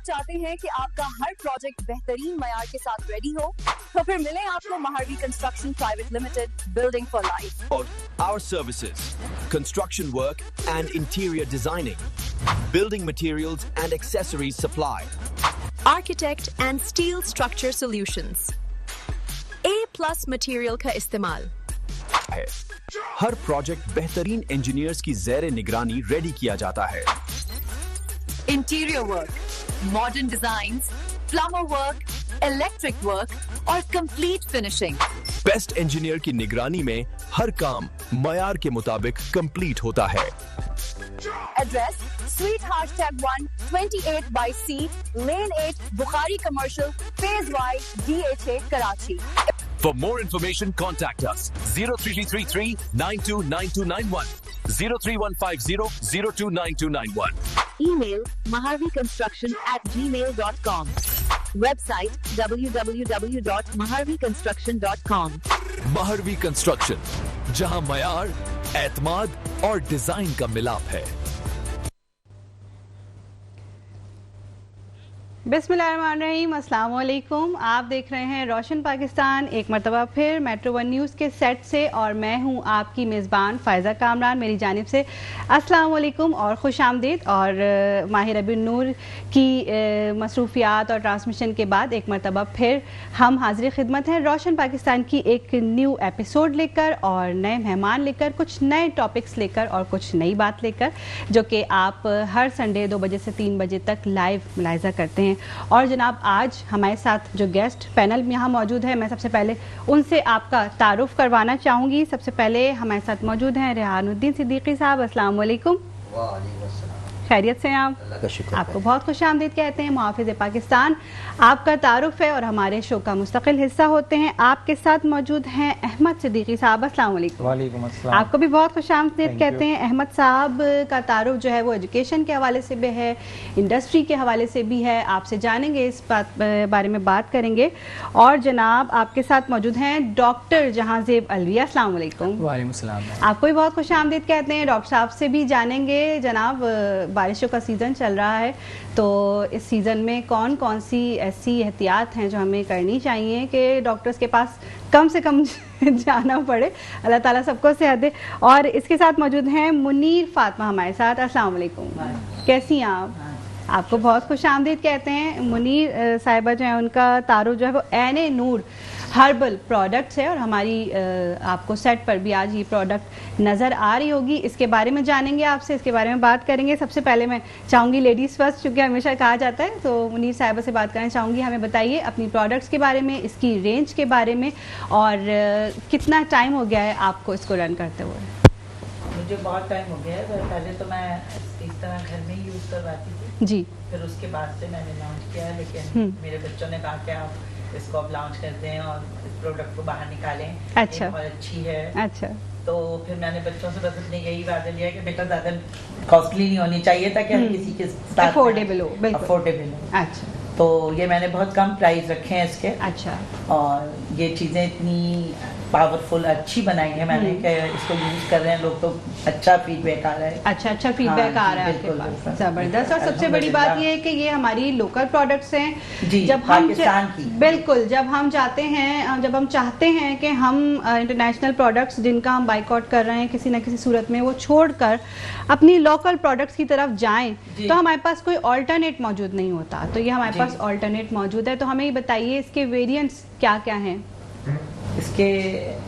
آپ چاہتے ہیں کہ آپ کا ہر پروجیکٹ بہترین معیار کے ساتھ ریڈی ہو تو پھر ملیں آپ کو Maharvi construction private limited, building for life. Our services: construction work and interior designing, building materials and accessories supply, Architect and steel structure solutions. A+ material کا استعمال. ہے. ہر پروجیکٹ بہترین انجینئرز کی زیر نگرانی ریڈی کیا جاتا ہے. Interior work, modern designs, plumber work, electric work اور کمپلیٹ فنیشنگ. بیسٹ انجینئر کی نگرانی میں ہر کام معیار کے مطابق کمپلیٹ ہوتا ہے. Address: suite hashtag 1 28/C lane 8 Bukhari commercial phase Y DHA Karachi. For more information, contact us 03333 929291, 03150 029291. Email maharviconstruction@gmail.com. Website www.maharviconstruction.com. Mehrvi construction, جہاں معیار، اعتماد اور ڈیزائن کا ملاپ ہے. بسم اللہ الرحمن الرحیم. السلام علیکم. آپ دیکھ رہے ہیں روشن پاکستان ایک مرتبہ پھر میٹرو ون نیوز کے سیٹ سے, اور میں ہوں آپ کی میزبان فائزہ کامران. میری جانب سے السلام علیکم اور خوش آمدید. اور ماہ ربیع النور کی مصروفیات اور ٹرانسمیشن کے بعد ایک مرتبہ پھر ہم حاضر خدمت ہیں روشن پاکستان کی ایک نیو ایپیسوڈ لے کر, اور نئے مہمان لے کر, کچھ نئے ٹاپکس لے کر اور کچھ نئی بات لے کر, جو کہ آپ ہر سنڈے 2 بجے سے 3 بجے تک لائیو ملاحظہ کرتے ہیں. اور جناب آج ہمارے ساتھ جو گیسٹ پینل میں یہاں موجود ہے, میں سب سے پہلے ان سے آپ کا تعارف کروانا چاہوں گی. سب سے پہلے ہمارے ساتھ موجود ہیں ریحان الدین صدیقی صاحب. السلام علیکم. وعلیکم السلام. خیریت سے ہیں آپ؟ اللہ کا شکر. آپ کو بہت خوش آمدید کہتے ہیں. محافظ پاکستان آپ کا تعارف ہے اور ہمارے شو کا مستقل حصہ ہوتے ہیں. آپ کے ساتھ موجود ہیں احمد صدیقی صاحب. السلام علیکم. وعلیکم السلام. آپ کو بھی بہت خوش آمدید کہتے ہیں. احمد صاحب کا تعارف جو ہے وہ ایجوکیشن کے حوالے سے بھی ہے, انڈسٹری کے حوالے سے بھی ہے. آپ سے جانیں گے, اس بارے میں بات کریں گے. اور جناب آپ کے ساتھ موجود ہیں ڈاکٹر جہاں زیب الوی. السلام علیکم. وعلیکم السلام. آپ کو بھی بہت خوش آمدید کہتے ہیں. ڈاکٹر صاحب سے بھی جانیں گے. جناب بارشوں کا سیزن چل رہا ہے, تو اس سیزن میں کون کون سی ایسی احتیاط ہیں جو ہمیں کرنی چاہیے کہ ڈاکٹرز کے پاس کم سے کم جانا پڑے؟ اللہ تعالیٰ سب کو صحت دے. اور اس کے ساتھ موجود ہیں منیر فاطمہ ہمارے ساتھ. السلام علیکم. کیسی ہیں آپ؟ آپ کو بہت خوش آمدید کہتے ہیں. منیر صاحبہ جو ہیں ان کا تعارف جو ہے وہ عین نور ہربل پروڈکٹس ہے, اور ہماری آپ کو سیٹ پر بھی آج یہ پروڈکٹ نظر آ رہی ہوگی. اس کے بارے میں جانیں گے آپ سے, اس کے بارے میں بات کریں گے. سب سے پہلے میں چاہوں گی لیڈیز فرسٹ, چونکہ ہمیشہ کہا جاتا ہے, تو منیر صاحبہ سے بات کرنا چاہوں گی. ہمیں بتائیے اپنی پروڈکٹس کے بارے میں, اس کی رینج کے بارے میں, اور کتنا ٹائم ہو گیا ہے آپ کو اس کو رن کرتے ہوئے؟ مجھے بہت ٹائم ہو گیا ہے. پہلے تو میں اس طرح گھر میں ہی یوز کرواتی تھی جی, پھر اس کے بعد سے میں نے لانچ کیا, لیکن میرے بچوں نے کہا کہ آپ اس کو اب لانچ کر دیں اور اس پروڈکٹ کو باہر نکالیں. اچھا, بہت اچھی ہے. اچھا, تو پھر میں نے بچوں سے بس اپنے یہی وعدہ لیا کہ بیٹا زیادہ کاسٹلی نہیں ہونی چاہیے تاکہ ہر کسی کے ساتھ افورڈیبل ہو. بالکل افورڈیبل ہو. اچھا, تو یہ میں نے بہت کم پرائز رکھے ہیں اس کے. اچھا, اور یہ چیزیں اتنی پاورفل اچھی بنائی ہیں میں نے کہ اس کو یوز کر رہے ہیں لوگ, تو اچھا فیڈ بیک آ رہا ہے. اچھا فیڈ بیک آ رہا ہے آپ کے پاس. زبردست. اور سب سے بڑی بات یہ ہے کہ یہ ہماری لوکل پروڈکٹس ہیں. جب پاکستان کی, بالکل, جب ہم جاتے ہیں, جب ہم چاہتے ہیں کہ ہم انٹرنیشنل پروڈکٹس جن کا ہم بائیک آؤٹ کر رہے ہیں کسی نہ کسی صورت میں, وہ چھوڑ کر اپنی لوکل پروڈکٹس کی طرف جائیں, تو ہمارے پاس کوئی آلٹرنیٹ موجود نہیں ہوتا. تو یہ ہمارے پاس آلٹرنیٹ موجود ہے. تو ہمیں یہ بتائیے اس کے ویریئنٹس کیا کیا ہیں؟ اس کے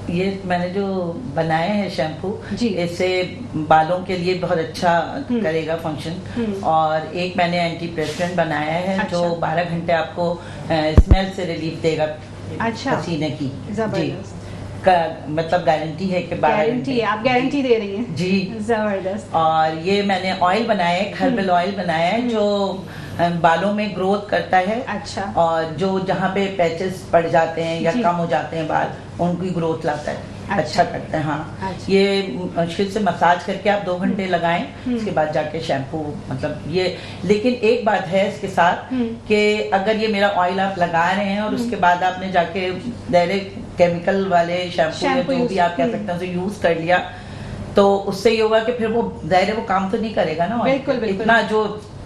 یہ میں نے جو بنائے ہیں شیمپو, جی, اس سے بالوں کے لیے بہت اچھا کرے گا فنکشن. اور ایک میں نے اینٹی پریسپرنٹ بنایا ہے جو 12 گھنٹے آپ کو اسمیل سے ریلیف دے گا پسینے کی. زبردست. مطلب گارنٹی ہے کہ گارنٹی ہے, آپ گارنٹی دے رہی ہیں. جی, زبردست. اور یہ میں نے آئل بنایا ہے, ہربل آئل بنایا ہے جو بالوں میں گروتھ کرتا ہے. اچھا. اور جو جہاں پہ پیچز پڑ جاتے ہیں یا کم ہو جاتے ہیں بال, ان کی گروتھ لاتا ہے, اچھا کرتا ہے. ہاں, یہ مشکل سے مساج کر کے آپ 2 گھنٹے لگائیں, اس کے بعد جا کے شیمپو, مطلب یہ. لیکن ایک بات ہے اس کے ساتھ کہ اگر یہ میرا آئل آپ لگا رہے ہیں اور اس کے بعد آپ نے جا کے ڈائریکٹ کیمیکل والے شیمپو جو بھی آپ کہہ سکتے ہیں اسے یوز کر لیا, تو اس سے یہ ہوگا کہ پھر وہ ظاہر ہے وہ کام تو نہیں کرے گا نا. بالکل, اتنا جو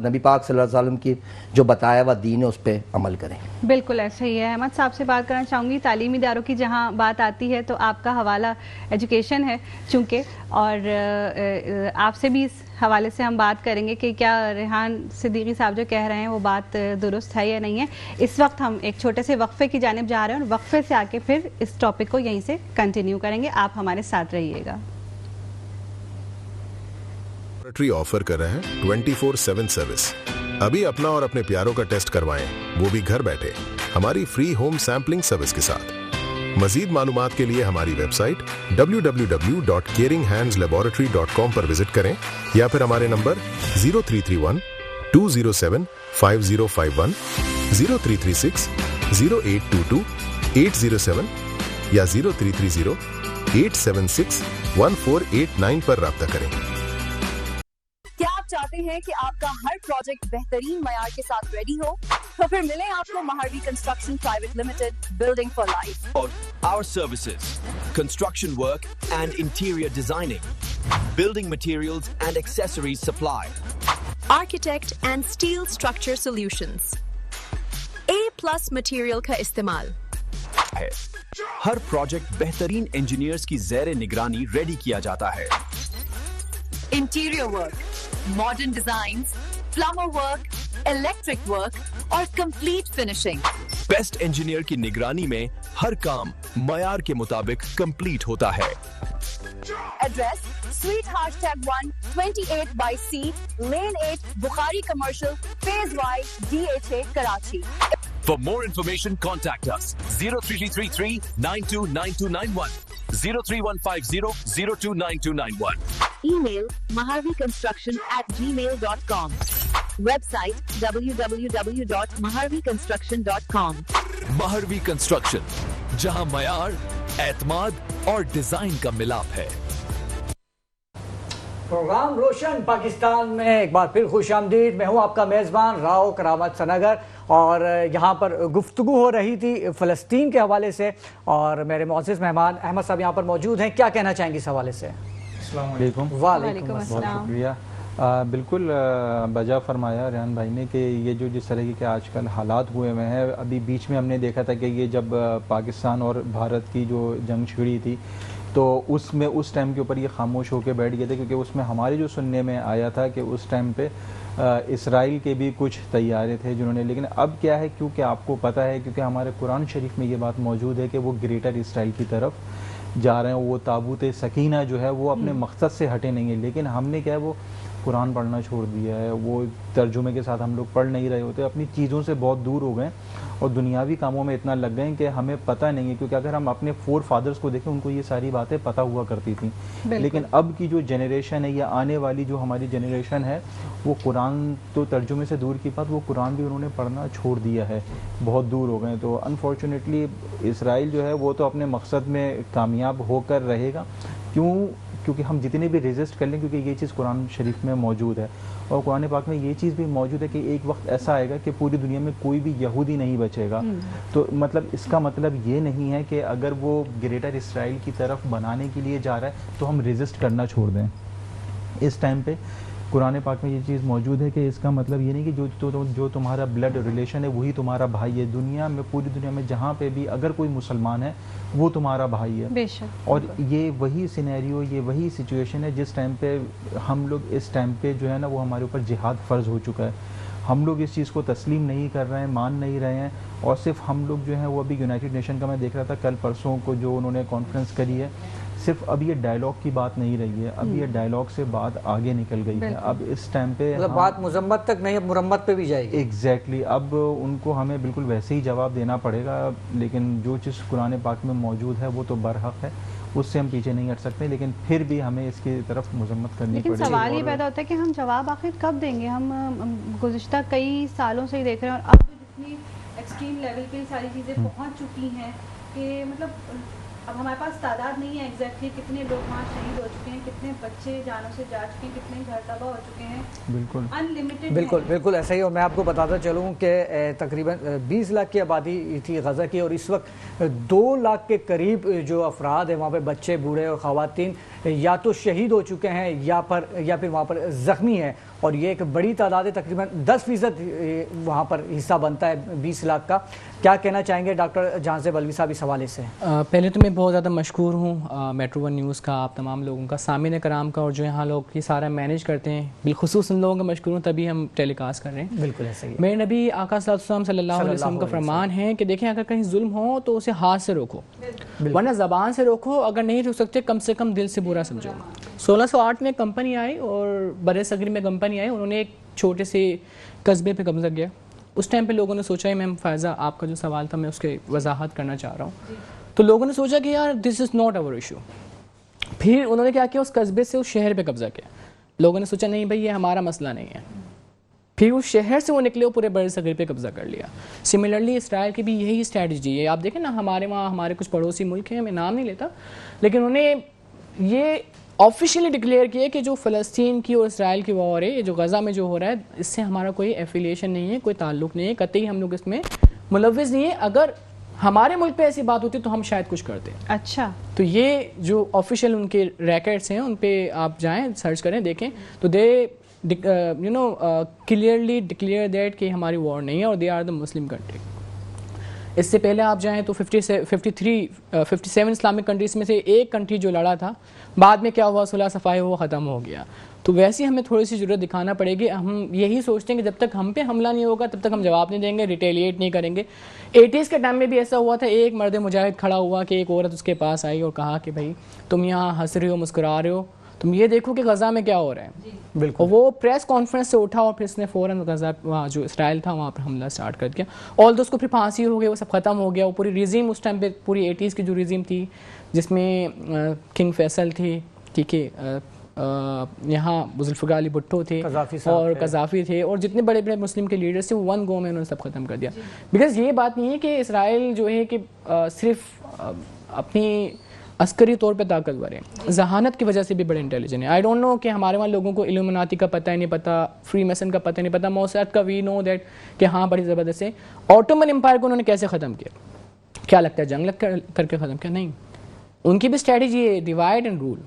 نبی پاک صلی اللہ علیہ وسلم کی جو بتایا ہوا دین ہے اس پہ عمل کریں. بالکل ایسا ہی ہے. احمد صاحب سے بات کرنا چاہوں گی. تعلیمی اداروں کی جہاں بات آتی ہے تو آپ کا حوالہ ایجوکیشن ہے چونکہ, اور آپ سے بھی اس حوالے سے ہم بات کریں گے کہ کیا ریحان صدیقی صاحب جو کہہ رہے ہیں وہ بات درست ہے یا نہیں ہے. اس وقت ہم ایک چھوٹے سے وقفے کی جانب جا رہے ہیں اور وقفے سے آ کے پھر اس ٹاپک کو یہیں سے کنٹینیو کریں گے. آپ ہمارے ساتھ رہیے گا. آفر کر رہے ہیں 24/7 سروس. ابھی اپنا اور اپنے پیاروں کا ٹیسٹ کروائیں, وہ بھی گھر بیٹھے ہماری فری ہوم سیمپلنگ سروس کے ساتھ. مزید معلومات کے لیے ہماری ویب سائٹ www.caringhandslaboratory.com پر وزٹ کریں یا پھر ہمارے نمبر 0331 207 5051 0336 0822 807 یا 0330 876 1489 پر رابطہ کریں. کیا آپ چاہتے ہیں کہ آپ کا ہر پروجیکٹ بہترین معیار کے ساتھ ریڈی ہو؟ تو پھر ملیں آپ کو Maharvi construction private limited, building for life. Our services, construction work and interior designing, building materials and accessories supply, Architect and steel structure solutions. A+ material کا استعمال. ہے. ہر پروجیکٹ بہترین انجینئرز کی زیر نگرانی ریڈی کیا جاتا ہے. Interior work, modern designs, plumber work, electric work اور کمپلیٹ فنشنگ. بیسٹ انجینئر کی نگرانی میں ہر کام معیار کے مطابق کمپلیٹ ہوتا ہے. Address sweet heart tag 1 28/C lane 8 Bukhari commercial phase Y DHA Karachi. For more information, contact us 03333 929291 03150 029291. Email maharviconstruction@gmail.com. Website www.maharviconstruction.com. Mehrvi construction, جہاں معیار, اعتماد اور ڈیزائن کا ملاپ ہے. پروگرام روشن پاکستان میں ایک بار پھر خوش آمدید. میں ہوں آپ کا میزبان راؤ کرامت سنگر, اور یہاں پر گفتگو ہو رہی تھی فلسطین کے حوالے سے, اور میرے معزز مہمان احمد صاحب یہاں پر موجود ہیں. کیا کہنا چاہیں گے اس حوالے سے؟ السلام علیکم. وعلیکم بہت السلام. شکریہ. بالکل بجا فرمایا ریحان بھائی نے کہ یہ جو جس طرح کے آج کل حالات ہوئے ہوئے ہیں, ابھی بیچ میں ہم نے دیکھا تھا کہ یہ جب پاکستان اور بھارت کی جو جنگ چھڑی تھی تو اس میں اس ٹائم کے اوپر یہ خاموش ہو کے بیٹھ گئے تھے, کیونکہ اس میں ہمارے جو سننے میں آیا تھا کہ اس ٹائم پہ اسرائیل کے بھی کچھ طیارے تھے جنہوں نے, لیکن اب کیا ہے, کیونکہ آپ کو پتہ ہے, کیونکہ ہمارے قرآن شریف میں یہ بات موجود ہے کہ وہ گریٹر اسرائیل کی طرف جا رہے ہیں, وہ تابوت سکینہ جو ہے وہ اپنے مقصد سے ہٹے نہیں ہیں. لیکن ہم نے کیا ہے وہ قرآن پڑھنا چھوڑ دیا ہے, وہ ترجمے کے ساتھ ہم لوگ پڑھ نہیں رہے ہوتے, اپنی چیزوں سے بہت دور ہو گئے اور دنیاوی کاموں میں اتنا لگ گئے ہیں کہ ہمیں پتہ نہیں ہے. کیونکہ اگر ہم اپنے فور فادرز کو دیکھیں, ان کو یہ ساری باتیں پتہ ہوا کرتی تھیں, لیکن اب کی جو جنریشن ہے یا آنے والی جو ہماری جنریشن ہے وہ قرآن تو ترجمے سے دور کی بات, وہ قرآن بھی انہوں نے پڑھنا چھوڑ دیا ہے, بہت دور ہو گئے. تو انفارچونیٹلی اسرائیل جو ہے وہ تو اپنے مقصد میں کامیاب ہو کر رہے گا. کیونکہ ہم جتنے بھی ریزسٹ کر لیں, کیونکہ یہ چیز قرآن شریف میں موجود ہے, اور قرآن پاک میں یہ چیز بھی موجود ہے کہ ایک وقت ایسا آئے گا کہ پوری دنیا میں کوئی بھی یہودی نہیں بچے گا. تو مطلب اس کا مطلب یہ نہیں ہے کہ اگر وہ گریٹر اسرائیل کی طرف بنانے کے لیے جا رہا ہے تو ہم ریزسٹ کرنا چھوڑ دیں. اس ٹائم پہ قرآن پاک میں یہ چیز موجود ہے کہ اس کا مطلب یہ نہیں کہ جو تمہارا بلڈ ریلیشن ہے وہی تمہارا بھائی ہے. دنیا میں, پوری دنیا میں جہاں پہ بھی اگر کوئی مسلمان ہے وہ تمہارا بھائی ہے. اور یہ وہی سینیریو, یہ وہی سچویشن ہے جس ٹائم پہ ہم لوگ اس ٹائم پہ جو ہے نا وہ ہمارے اوپر جہاد فرض ہو چکا ہے. ہم لوگ اس چیز کو تسلیم نہیں کر رہے ہیں, مان نہیں رہے ہیں, اور صرف ہم لوگ جو ہیں وہ ابھی یونائٹڈ نیشن کا میں دیکھ رہا تھا کل پرسوں کو جو انہوں نے کانفرنس کری ہے, صرف اب یہ ڈائلاگ کی بات نہیں رہی ہے, اب یہ ڈائلاگ سے بات آگے نکل گئی ہے. اب اس ٹائم پہ بات مذمت تک نہیں, اب مرمت پہ بھی جائے گی. ایگزیکٹلی, اب ان کو ہمیں بالکل ویسے ہی جواب دینا پڑے گا. لیکن جو چیز قرآن پاک میں موجود ہے وہ تو برحق ہے, اس سے ہم پیچھے نہیں ہٹ سکتے, لیکن پھر بھی ہمیں اس کی طرف مذمت کرنی پڑے گی. لیکن سوال یہ پیدا ہوتا ہے کہ ہم جواب آخر کب دیں گے؟ ہم گزشتہ کئی سالوں سے ہی دیکھ رہے ہیں, اور اب جتنی ایکسٹریم لیول پہ ساری چیزیں پہنچ چکی ہیں کہ مطلب اب ہمارے پاس تعداد نہیں ہے ایگزیکٹلی کتنے لوگ وہاں شہید ہو چکے ہیں, کتنے بچے جانوں سے جا چکے ہیں, کتنے گھر تباہ ہو چکے ہیں. بالکل انلمیٹڈ. بالکل ایسا ہی. اور میں آپ کو بتاتا چلوں کہ تقریباً 20 لاکھ کی آبادی تھی غزہ کی, اور اس وقت 2 لاکھ کے قریب جو افراد ہیں وہاں پہ, بچے, بوڑھے اور خواتین, یا تو شہید ہو چکے ہیں یا پھر وہاں پر زخمی ہیں. اور یہ ایک بڑی تعداد ہے، تقریباً 10% وہاں پر حصہ بنتا ہے 20 لاکھ کا. کیا کہنا چاہیں گے ڈاکٹر جہاں زیب علوی صاحب اس حوالے سے؟ پہلے تو میں بہت زیادہ مشکور ہوں میٹرو ون نیوز کا، آپ تمام لوگوں کا، سامعین کرام کا، اور جو یہاں لوگ یہ سارا مینیج کرتے ہیں، بالخصوص ان لوگوں کا مشکور ہوں، تبھی ہم ٹیلی کاسٹ کر رہے ہیں. بالکل ایسا ہی. میرے نبی آقا صلی اللہ علیہ وسلم کا فرمان ہے کہ دیکھیں اگر کہیں ظلم ہو تو اسے ہاتھ سے روکو، ورنہ زبان سے روکو، اگر نہیں روک سکتے کم سے کم دل سے برا سمجھو. 1608 میں کمپنی آئی اور برِ صغیر میں کمپنی آئی، انہوں نے ایک چھوٹے سے قصبے پہ قبضہ کیا. اس ٹائم پہ لوگوں نے سوچا، میم فائزہ آپ کا جو سوال تھا میں اس کی وضاحت کرنا چاہ رہا ہوں، تو لوگوں نے سوچا کہ یار دس از ناٹ اوور ایشو. پھر انہوں نے کیا کیا، اس قصبے سے اس شہر پہ قبضہ کیا. لوگوں نے سوچا نہیں بھائی یہ ہمارا مسئلہ نہیں ہے، پھر اس شہر سے وہ نکلے وہ پورے برِ صغیر پہ قبضہ کر لیا. سملرلی اسرائیل کی بھی یہی اسٹریٹجی ہے. آپ دیکھیں نا ہمارے وہاں ہمارے کچھ پڑوسی ملک ہیں، میں نام نہیں لیتا، لیکن انہوں نے یہ آفیشیلی ڈکلیئر کیا کہ جو فلسطین کی اور اسرائیل کی وار ہے، یہ جو غزہ میں جو ہو رہا ہے، اس سے ہمارا کوئی ایفیلیشن نہیں ہے، کوئی تعلق نہیں ہے، قطعی ہم لوگ اس میں ملوث نہیں ہیں. اگر ہمارے ملک پہ ایسی بات ہوتی تو ہم شاید کچھ کرتے. اچھا، تو یہ جو آفیشیل ان کے ریکارڈس ہیں ان پہ آپ جائیں سرچ کریں دیکھیں تو دے کلیئرلی ڈکلیئر دیٹ کہ ہماری وار نہیں ہے اور they are the Muslim country. اس سے پہلے آپ جائیں تو 57 اسلامک کنٹریز میں سے ایک کنٹری جو لڑا تھا، بعد میں کیا ہوا، صلح صفائی وہ ختم ہو گیا. تو ویسے ہمیں تھوڑی سی ضرورت دکھانا پڑے گی. ہم یہی سوچتے ہیں کہ جب تک ہم پہ حملہ نہیں ہوگا تب تک ہم جواب نہیں دیں گے، ریٹیلیٹ نہیں کریں گے. 80s کے ٹائم میں بھی ایسا ہوا تھا، ایک مرد مجاہد کھڑا ہوا کہ ایک عورت اس کے پاس آئی اور کہا کہ بھائی تم یہاں ہنس رہے ہو، مسکرا رہے ہو، تم یہ دیکھو کہ غزہ میں کیا ہو رہا ہے. بالکل. اور وہ پریس کانفرنس سے اٹھا اور پھر اس نے فوراً غزہ وہاں جو اسرائیل تھا وہاں پر حملہ اسٹارٹ کر دیا. آل دو اس کو پھر پھانسی ہو گئی، وہ سب ختم ہو گیا. وہ پوری ریزیم اس ٹائم پہ پوری 80s کی جو ریزیم تھی جس میں کنگ فیصل تھی، ٹھیک ہے، یہاں ذوالفقار علی بھٹو تھے اور قذافی تھے اور جتنے بڑے بڑے مسلم کے لیڈرز تھے، وہ ون گو میں انہوں نے سب ختم کر دیا. بیکاز یہ بات نہیں ہے کہ اسرائیل جو ہے کہ صرف اپنی عسکری طور پہ طاقتور ہے، ذہانت کی وجہ سے بھی بڑے انٹیلیجنٹ ہے. آئی ڈونٹ نو کہ ہمارے وہاں لوگوں کو الومناتی کا پتہ ہی نہیں پتہ، فری میسن کا پتہ نہیں پتہ، موساد کا وی نو دیٹ کہ ہاں بڑی زبردست ہے. آٹومن امپائر کو انہوں نے کیسے ختم کیا؟ کیا لگتا ہے جنگ لگ کر کے ختم کیا؟ نہیں، ان کی بھی اسٹریٹجی ہے ڈیوائڈ اینڈ رول.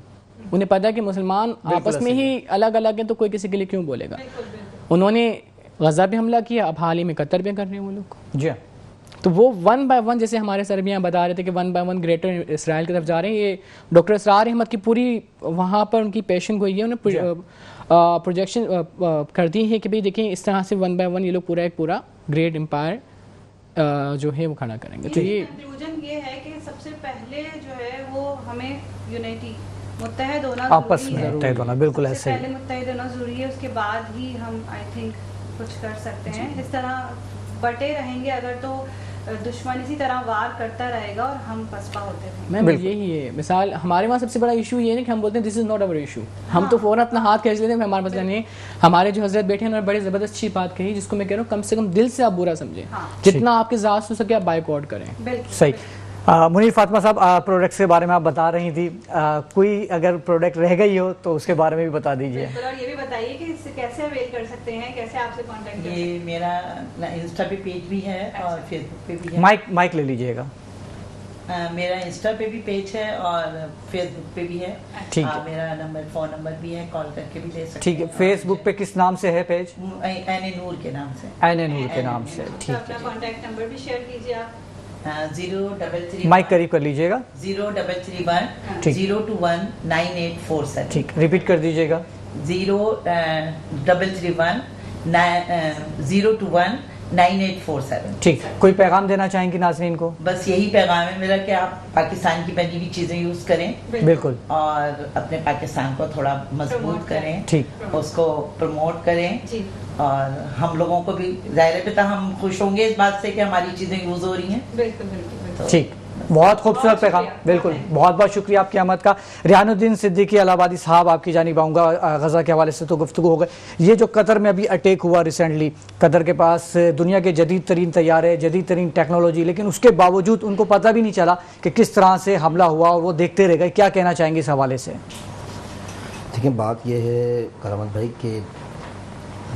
انہیں پتہ ہے کہ مسلمان آپس میں ہی الگ الگ ہیں تو کوئی کسی کے لیے کیوں بولے گا. انہوں نے غزہ پہ حملہ کیا، اب حال ہی میں قطر پہ کر رہے ہیں وہ لوگ. جی تو وہ 1 by 1 جیسے ہمارے سربیاں بتا رہے تھے کہ 1 by 1 گریٹر اسرائیل کی طرف جا رہے ہیں. یہ ڈاکٹر اسرار احمد کی پوری وہاں پر ان کی پیشن گوئی ہے، انہوں نے پروجیکشن کر دی ہے کہ بھئی دیکھیں اس طرح سے 1 by 1 یہ لوگ پورا ایک پورا گریٹ امپائر جو ہے وہ کھڑا کریں گے. تو یہ کنکلوژن یہ ہے کہ سب سے پہلے جو ہے وہ ہمیں یونائٹی، متحد ہونا آپس میں متحد ہونا، بالکل ایسے ہی پہلے متحد ہونا ضروری ہے، اس کے بعد ہی ہم آئی تھنک کچھ کر سکتے ہیں. اس طرح بٹے رہیں گے اگر تو دشمن اسی طرح وار کرتا رہے گا اور ہم پسپا ہوتے رہیں گے. یہی ہے مثال. ہمارے وہاں سب سے بڑا ایشو یہ ہے کہ ہم بولتے ہیں دس از ناٹ اوور ایشو. ہم تو فوراً اپنا ہاتھ کھینچ لیتے ہیں، ہمارا مسئلہ نہیں ہے. ہمارے جو حضرت بیٹھے ہیں انہوں نے بڑی زبردست اچھی بات کہی جس کو میں کہہ رہا ہوں کم سے کم دل سے آپ برا سمجھیں، جتنا آپ کے ذات سے ہو سکے آپ بائک آؤٹ کریں. صحیح. منیر فاطمہ صاحب، پروڈکٹس کے بارے میں آپ بتا رہی تھی، کوئی اگر پروڈکٹ رہ گئی ہو تو اس کے بارے میں بھی بتا دیجیے. اور یہ بھی بتائیے کہ اس سے کیسے اویل کر سکتے ہیں، کیسے آپ سے کانٹیکٹ کریں. یہ میرا انسٹا پہ پیج بھی ہے اور فیس بک پہ بھی ہے. مائک لے لیجیے گا. میرا انسٹا پہ بھی پیج ہے اور فیس بک پہ بھی ہے. ٹھیک ہے. میرا فون نمبر بھی ہے، کال کر کے بھی لے سکتے ہیں. ٹھیک ہے. فیس بک پہ کس نام سے ہے پیج؟ عین نور کے نام سے. عین نور کے نام سے. ٹھیک ہے. اپنا کانٹیکٹ نمبر بھی شیئر کیجیے آپ. 033 مائک قریب کر لیجیے گا. 0331 021 9847. ٹھیک، ریپیٹ کر دیجیے گا. 0331 021 9847. ٹھیک. کوئی پیغام دینا چاہیں گے ناظرین کو؟ بس یہی پیغام ہے میرا کہ آپ پاکستان کی بنی ہوئی چیزیں یوز کریں، بالکل، اور اپنے پاکستان کو تھوڑا مضبوط کریں، ٹھیک، اس کو پروموٹ کریں. اور ہم لوگوں کو بھی ظاہر ہے پتہ ہم خوش ہوں گے اس بات سے کہ ہماری چیزیں یوز ہو رہی ہیں. بالکل بالکل. ٹھیک، بہت خوبصورت پیغام. بالکل، بہت بہت شکریہ آپ کی آمد کا. ریحان الدین صدیقی الہ آبادی صاحب، آپ کی جانب آؤں گا. غزہ کے حوالے سے تو گفتگو ہو گئی. یہ جو قطر میں ابھی اٹیک ہوا ریسنٹلی، قطر کے پاس دنیا کے جدید ترین طیارے، جدید ترین ٹیکنالوجی، لیکن اس کے باوجود ان کو پتہ بھی نہیں چلا کہ کس طرح سے حملہ ہوا اور وہ دیکھتے رہ گئے. کیا کہنا چاہیں گے اس حوالے سے؟ دیکھیں بات یہ ہے کرامت بھائی کہ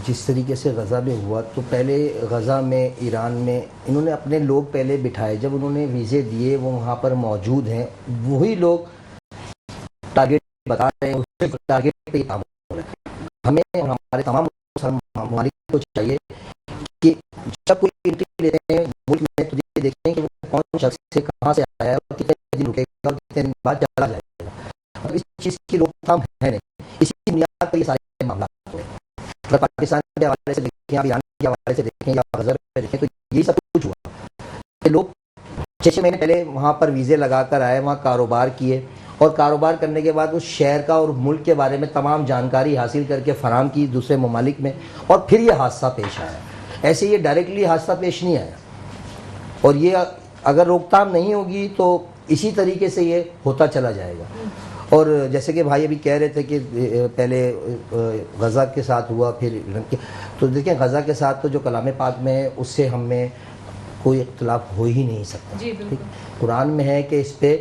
جس طریقے سے غزہ میں ہوا تو پہلے غزہ میں ایران میں انہوں نے اپنے لوگ پہلے بٹھائے، جب انہوں نے ویزے دیے وہ وہاں پر موجود ہیں، وہی لوگ ٹارگیٹ بتا رہے ہیں، ٹارگیٹ پہ کام ہو رہا ہے. ہمیں ہمارے تمام ممالک کو چاہیے کہ جب کوئی انٹری لیتے ہیں ملک میں تو یہ دیکھیں کہ وہ کون شخص سے کہاں سے آیا ہے اور کتنے دن رکے گا اور کتنے دن بعد چلا جائے گا. اس چیز کی روک تھام ہے نہیں, اسی بنیاد پر یہ سارے معاملات ہوئے. اگر پاکستان کے حوالے سے دیکھیں, آپ ایران کے حوالے سے دیکھیں یا غزر پہ دیکھیں تو یہی سب کچھ ہوا کہ لوگ 6 مہینے پہلے وہاں پر ویزے لگا کر آئے, وہاں کاروبار کیے, اور کاروبار کرنے کے بعد اس شہر کا اور ملک کے بارے میں تمام جانکاری حاصل کر کے فراہم کی دوسرے ممالک میں, اور پھر یہ حادثہ پیش آیا. ایسے یہ ڈائریکٹلی حادثہ پیش نہیں آیا, اور یہ اگر روک تھام نہیں ہوگی تو اسی طریقے سے یہ ہوتا چلا جائے گا. اور جیسے کہ بھائی ابھی کہہ رہے تھے کہ پہلے غزہ کے ساتھ ہوا پھر تو دیکھیں غزہ کے ساتھ تو جو کلام پاک میں ہے اس سے ہم میں کوئی اختلاف ہو ہی نہیں سکتا. قرآن میں ہے کہ اس پہ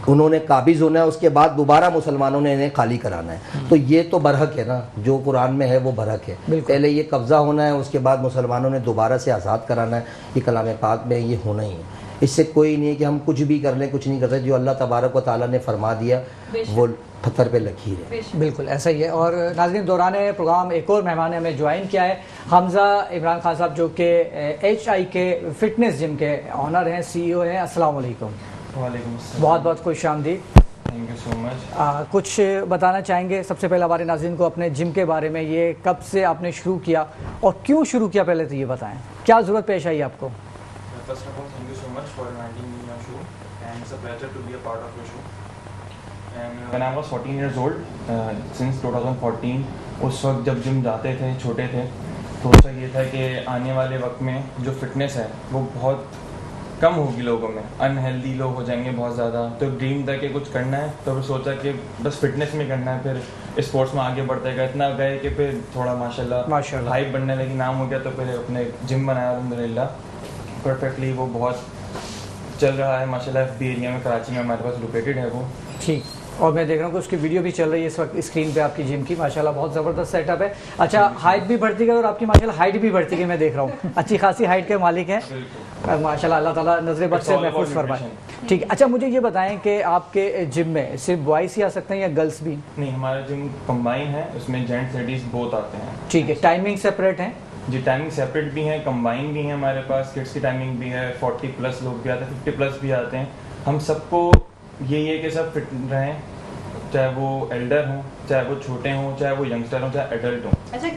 انہوں نے قابض ہونا ہے, اس کے بعد دوبارہ مسلمانوں نے انہیں خالی کرانا ہے. تو یہ تو برحق ہے نا, جو قرآن میں ہے وہ برحق ہے. پہلے یہ قبضہ ہونا ہے, اس کے بعد مسلمانوں نے دوبارہ سے آزاد کرانا ہے. یہ کلام پاک میں یہ ہونا ہی ہے. اس سے کوئی نہیں ہے کہ ہم کچھ بھی کر لیں, کچھ نہیں کرتے. جو اللہ تبارک و تعالیٰ نے فرما دیا وہ پتھر پہ لکیر ہے. بالکل ایسا ہی ہے. اور ناظرین, دوران پروگرام ایک اور مہمان نے ہمیں جوائن کیا ہے, حمزہ عمران خان صاحب, جو کہ HI کے فٹنس جم کے آنر ہیں, CEO ہیں. السلام علیکم. وعلیکم السلام. بہت بہت خوش آمدید. تھینک یو سو مچ. کچھ بتانا چاہیں گے سب سے پہلے ہمارے ناظرین کو اپنے جم کے بارے میں, یہ کب سے آپ نے شروع کیا اور کیوں شروع کیا, پہلے تو یہ بتائیں کیا ضرورت پیش آئی آپ کو. First of all, thank you so much for inviting me on your show, and it's a pleasure to be a part of your show. And when I was 14 years old, since 2014, اس وقت جب جم جاتے تھے, چھوٹے تھے, تو اس وقت یہ تھا کہ آنے والے وقت میں جو فٹنس ہے وہ بہت کم ہوگی لوگوں میں, انہیلدی لوگ ہو جائیں گے بہت زیادہ. تو ڈریم تھا کہ کچھ کرنا ہے, تو پھر سوچا کہ بس فٹنس میں کرنا ہے. پھر اسپورٹس میں آگے بڑھتے گئے, اتنا گئے کہ پھر تھوڑا ماشاء اللہ ہائپ بننے لگی, نام ہو گیا. تو پھر اپنے جم بنایا الحمدللہ پرفیکٹلی. وہ بہت چل رہا ہے ماشاء اللہ. FB ایریا میں, کراچی میں ہمارے پاس لوکیٹڈ ہے وہ. ٹھیک. اور میں دیکھ رہا ہوں کہ اس کی ویڈیو بھی چل رہی ہے اس وقت اسکرین پہ آپ کی جم کی, ماشاءاللہ بہت زبردست سیٹ اپ ہے. اچھا, ہائٹ بھی بڑھتی گئی اور آپ کی ماشاءاللہ ہائٹ بھی بڑھتی گئی, میں دیکھ رہا ہوں اچھی خاصی ہائٹ کے مالک ہیں ماشاءاللہ. اللہ تعالیٰ نظر بد سے محفوظ فرمائے. ٹھیک. اچھا, مجھے یہ بتائیں کہ آپ کے جم میں صرف بوائز ہی آ سکتے ہیں یا گرلس بھی؟ نہیں, ہمارا جم کمبائن ہے, اس میں جینٹس لیڈیز بہت آتے ہیں. ٹھیک ہے. ٹائمنگ سپریٹ ہیں؟ جی, ٹائمنگ سیپریٹ بھی ہیں, کمبائن بھی ہیں ہمارے پاس. کڈس کی ٹائمنگ بھی ہے, 40+ لوگ بھی آتے ہیں, 50+ بھی آتے ہیں. ہم سب کو یہی ہے کہ سب فٹ رہیں, چاہے وہ ایلڈر ہوں, چاہے وہ چھوٹے ہوں, چاہے وہ ینگسٹر ہوں, چاہے ایڈلٹ ہوں. اچھا,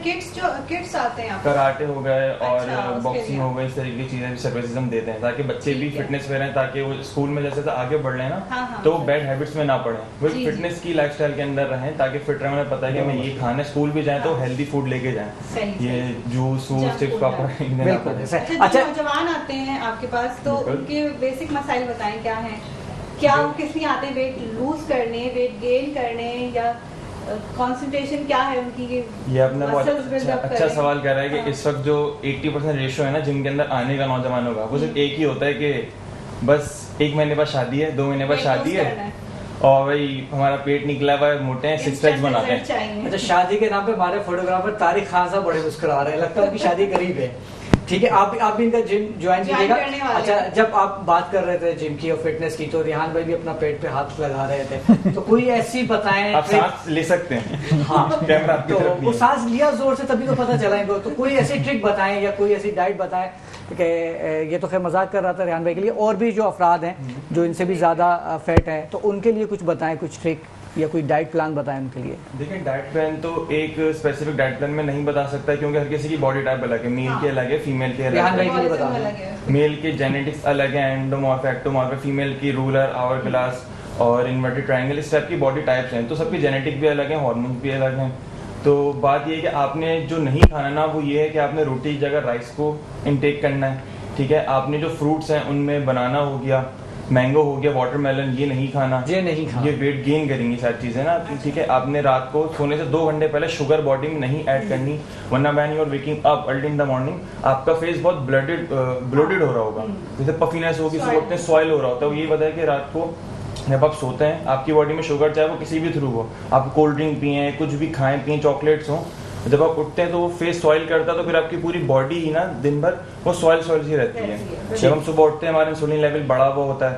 کڈس آتے ہیں, کراٹے ہو گئے اور باکسنگ ہو گئی, اس طریقے کی چیزیں بھی سروسز ہم دیتے ہیں تاکہ بچے بھی فٹنس میں رہیں, تاکہ وہ اسکول میں جیسے آگے بڑھ رہے ہیں نا تو وہ بیڈ ہیبٹس میں نہ پڑیں, وہ فٹنس کی لائف اسٹائل کے اندر رہیں تاکہ فٹ رہیں. انہیں پتہ ہے کہ میں یہ کھانا, اسکول بھی جائیں تو ہیلدی فوڈ لے کے جائیں, یہ جوس ووس چپس پاپڑ. اچھا, نوجوان آتے ہیں آپ کے پاس تو ان کے بیسک مسائل بتائیں کیا ہیں, کیا وہ کس لیے آتے ہیں, ویٹ لوز کرنے, ویٹ گین کرنے, یا کانسنٹریشن کیا ہے ان کی؟ یہ اپنا بہت اچھا سوال کر رہا ہے کہ اس وقت جو 80% ریشو ہے نا جم کے اندر آنے کا نوجوانوں کا, وہ صرف ایک ہی ہوتا ہے کہ بس 1 مہینے بعد شادی ہے, 2 مہینے بعد شادی ہے, اور بھائی ہمارا پیٹ نکلا ہوا ہے, موٹے ہیں, 6 پیکس بناتے ہیں. اچھا, شادی کے نام پہ ہمارے فوٹوگرافر طارق خان صاحب بڑے مسکرا رہے ہیں, لگتا ہے ان کی شادی قریب ہے. ٹھیک ہے, آپ بھی ان کا جم جوائن کیجیے گا. اچھا, جب آپ بات کر رہے تھے جم کی اور فٹنس کی تو ریحان بھائی بھی اپنا پیٹ پہ ہاتھ لگا رہے تھے, تو کوئی ایسی بتائیں. آپ سانس لے سکتے ہیں, ہاں, تو وہ سانس لیا زور سے تبھی تو پتہ چلا ہے. تو کوئی ایسی ٹرک بتائیں یا کوئی ایسی ڈائٹ بتائیں کہ یہ تو خیر مذاق کر رہا تھا ریحان بھائی کے لیے, اور بھی جو افراد ہیں جو ان سے بھی زیادہ فیٹ ہیں تو ان کے لیے کچھ بتائیں, کچھ ٹرک یا کوئی ڈائٹ پلان بتائیں ان کے لیے. دیکھیں, ڈائٹ پلان تو ایک اسپیسیفک ڈائٹ پلان میں نہیں بتا سکتا کیونکہ ہر کسی کی باڈی ٹائپ الگ ہے. میل کی الگ ہے, فیمیل کی الگ ہے, میل کی جینیٹکس الگ ہیں, انڈومورف, ایکٹومورف, فیمیل کی رولر, آور گلاس اور انورٹڈ ٹرائنگل, اس ٹائپ کی باڈی ٹائپس ہیں. تو سب کی جینیٹک بھی الگ ہیں, ہارمونس بھی الگ ہیں. تو بات یہ ہے کہ آپ نے جو نہیں کھانا نا وہ یہ ہے کہ آپ نے روٹی کی جگہ رائس کو انٹیک کرنا ہے. ٹھیک ہے, آپ نے جو فروٹس ہیں ان میں بنانا ہو گیا, مینگو ہو گیا, واٹر میلن, یہ نہیں کھانا, یہ ویٹ گین کریں گی ساری چیزیں نا. ٹھیک ہے, آپ نے رات کو سونے سے 2 گھنٹے پہلے شوگر باڈی میں نہیں ایڈ کرنی, ورنہ when you are waking up early in the morning آپ کا فیس بہت بلوٹڈ ہو رہا ہوگا, جیسے پفینس ہوگی, صبح سوائل ہو رہا ہوتا ہے. یہ بتائے کہ رات کو جب آپ سوتے ہیں آپ کی باڈی میں شوگر چاہے وہ کسی بھی تھرو ہو, آپ کولڈ ڈرنک پئیں, کچھ بھی کھائیں پئیں, چاکلیٹس ہوں, جب آپ اٹھتے ہیں تو وہ فیس سوائل کرتا ہے, تو پھر آپ کی پوری باڈی ہی نا دن بھر وہ سوائل سی رہتی ہے. جب ہم صبح اٹھتے ہیں ہمارا انسولین لیول بڑا ہوا ہوتا ہے,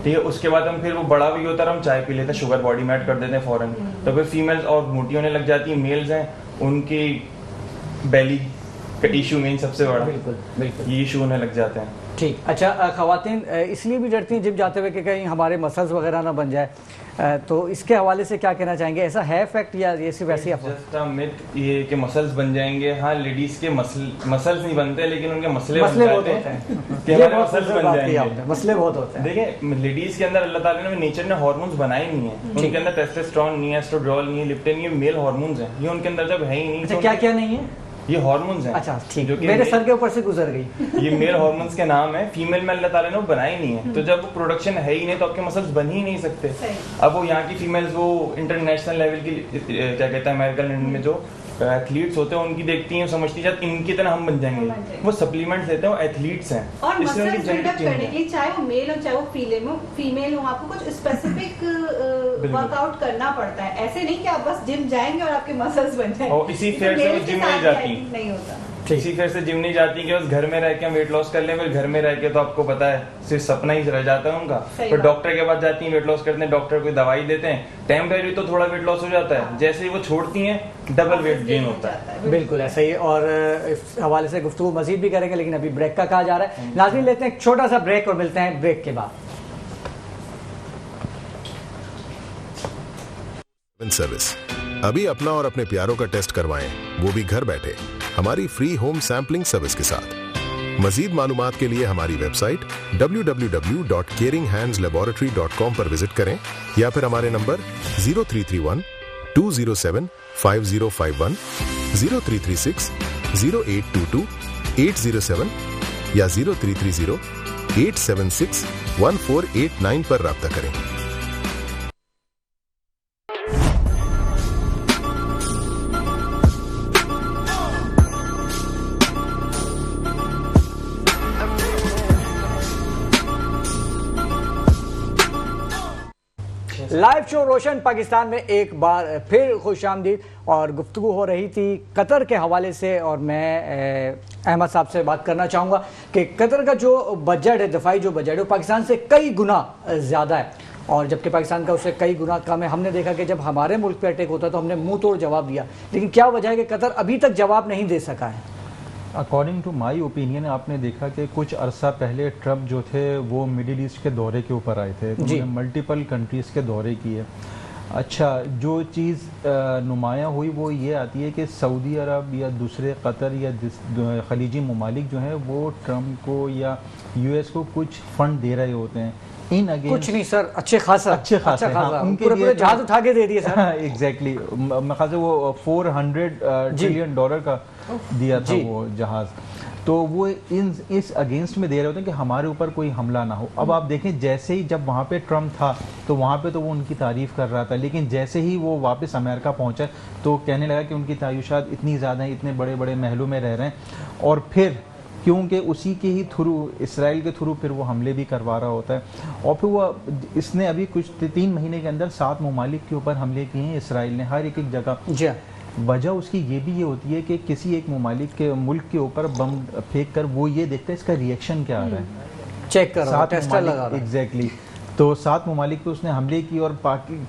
ٹھیک ہے, اس کے بعد ہم پھر وہ بڑا بھی ہوتا ہے, ہم چائے پی لیتے ہیں, شوگر باڈی میں ایڈ کر دیتے ہیں فوراً, تو پھر فیمیلز اور موٹی ہونے لگ جاتی ہیں. میلز ہیں ان کی بیلی کا ایشو مین سب سے بڑا بالکل بالکل یہ ایشو ہونے لگ جاتے ہیں. ٹھیک. اچھا خواتین اس لیے بھی ڈرتی ہیں جم جاتے ہوئے کہ کہیں ہمارے مسلز وغیرہ نہ بن جائے, تو اس کے حوالے سے کیا کہنا چاہیں گے؟ ایسا ہے فیکٹ یا یہ صرف ایسی افواہ؟ یہ کہ مسلز بن جائیں گے. ہاں لیڈیز کے مسلز نہیں بنتے لیکن ان کے مسئلے بن جاتے ہیں کہ ہمارے مسلز بن جائیں گے. مسئلے بہت ہوتے ہیں. دیکھیں لیڈیز کے اندر اللہ تعالیٰ نے نیچر نے ہارمونز بنائے نہیں ہیں. ان کے اندر ٹیسٹوسٹرون نہیں ہے, ایسٹروڈرول نہیں ہے, لیپٹن, یہ میل ہارمونز ہیں. یہ ان کے اندر جب ہے ہی نہیں. کیا کیا نہیں ہے؟ یہ ہارمونز ہیں. اچھا ٹھیک, میرے سر کے اوپر سے گزر گئی. یہ میل ہارمونز کے نام ہے. فیمیل میں اللہ تعالیٰ نے وہ بنائے نہیں ہے, تو جب وہ پروڈکشن ہے ہی نہیں تو آپ کے مسلز بن ہی نہیں سکتے. اب وہ یہاں کی فیمیلز وہ انٹرنیشنل لیول کی کیا کہتے ہیں امیریکن میں جو ایتھلیٹس ہوتے ہیں ان کی دیکھتی ہیں, سمجھتی ہیں ان کی طرح ہم بن جائیں گے. وہ سپلیمنٹس لیتے ہیں, وہ ایتھلیٹس ہیں. اور مسلز بلڈ اپ کرنے کے لیے چاہے وہ میل ہو چاہے وہ فیمیل ہو, آپ کو کچھ اسپیسیفک ورک آؤٹ کرنا پڑتا ہے. ایسے نہیں کہ آپ بس جم جائیں گے اور آپ کے مسلز بن جائیں. اور اسی فیئر سے وہ جم نہیں جاتی, نہیں ہوتا. اسی فیئر سے جم نہیں جاتی کہ بس گھر میں رہ کے ہم ویٹ لاس کر لیں. پھر گھر میں رہ کے تو آپ کو پتا ہے صرف سپنا ہی رہ جاتا ہے ان کا. پھر ڈاکٹر کے پاس جاتی ہیں, ویٹ لاس کرتے ہیں, ڈاکٹر کوئی دوائی دیتے ہیں, ٹیمپریری تو تھوڑا ویٹ لاس ہو جاتا ہے, جیسے ہی وہ چھوڑتی ہیں ڈبل ویٹ گین ہوتا ہے. بالکل ایسا ہی. اور اس حوالے سے گفتگو مزید بھی کریں گے لیکن ابھی بریک کا کہا جا رہا ہے. ناظرین لیتے ہیں ایک چھوٹا سا بریک اور ملتے ہیں بریک کے بعد. سروس ابھی اپنا اور اپنے پیاروں کا ٹیسٹ کروائیں, وہ بھی گھر بیٹھے ہماری فری ہوم سیمپلنگ سروس کے ساتھ. مزید معلومات کے لیے ہماری ویب سائٹ www.caringhandslaboratory.com پر وزٹ کریں یا پھر ہمارے نمبر 0331 207 5051 0336 0822 807 یا 0330 876 1489 پر رابطہ کریں. لائیو شو روشن پاکستان میں ایک بار پھر خوش آمدید. اور گفتگو ہو رہی تھی قطر کے حوالے سے, اور میں احمد صاحب سے بات کرنا چاہوں گا کہ قطر کا جو بجٹ ہے, دفاعی جو بجٹ ہے, وہ پاکستان سے کئی گنا زیادہ ہے, اور جبکہ پاکستان کا اس سے کئی گنا کم ہے. ہم نے دیکھا کہ جب ہمارے ملک پہ اٹیک ہوتا تو ہم نے منہ توڑ جواب دیا, لیکن کیا وجہ ہے کہ قطر ابھی تک جواب نہیں دے سکا ہے؟ اکارڈنگ ٹو مائی اوپینین آپ نے دیکھا کہ کچھ عرصہ پہلے ٹرمپ جو تھے وہ مڈل ایسٹ کے دورے کے اوپر آئے تھے, انہوں نے ملٹیپل کنٹریز کے دورے کیے. اچھا جو چیز نمایاں ہوئی وہ یہ آتی ہے کہ سعودی عرب یا دوسرے قطر یا خلیجی ممالک جو ہیں وہ ٹرمپ کو یا یو ایس کو کچھ فنڈ دے رہے ہوتے ہیں. کچھ نہیں سر, اچھے خاصا ان کے پورے جہاز اٹھا کے دے دیے سر. ایگزیکٹلی, میں خیال سے وہ $400 بلین کا دیا تھا وہ جہاز. تو وہ اس اگینسٹ میں دے رہے ہوتے ہیں کہ ہمارے اوپر کوئی حملہ نہ ہو. اب آپ دیکھیں جیسے ہی جب وہاں پہ ٹرمپ تھا تو وہاں پہ تو وہ ان کی تعریف کر رہا تھا, لیکن جیسے ہی وہ واپس امریکہ پہنچا تو کہنے لگا کہ ان کی تعیشات اتنی زیادہ ہیں, اتنے بڑے بڑے محلوں میں رہ رہے ہیں, اور پھر کیونکہ اسی کے ہی تھرو اسرائیل کے تھرو پھر وہ حملے بھی کروا رہا ہوتا ہے. اور پھر وہ اس نے ابھی کچھ 3 مہینے کے اندر 7 ممالک کے اوپر حملے کیے ہیں اسرائیل نے, ہر ایک جگہ. وجہ اس کی یہ بھی ہوتی ہے کہ کسی ایک ممالک کے ملک کے اوپر بم پھینک کر وہ یہ دیکھتا ہے اس کا ریئیکشن کیا آ رہا ہے, چیک کر رہا ہے, ٹیسٹر لگا رہا ہے. ایگزیکٹلی. تو 7 ممالک پہ اس نے حملے کی, اور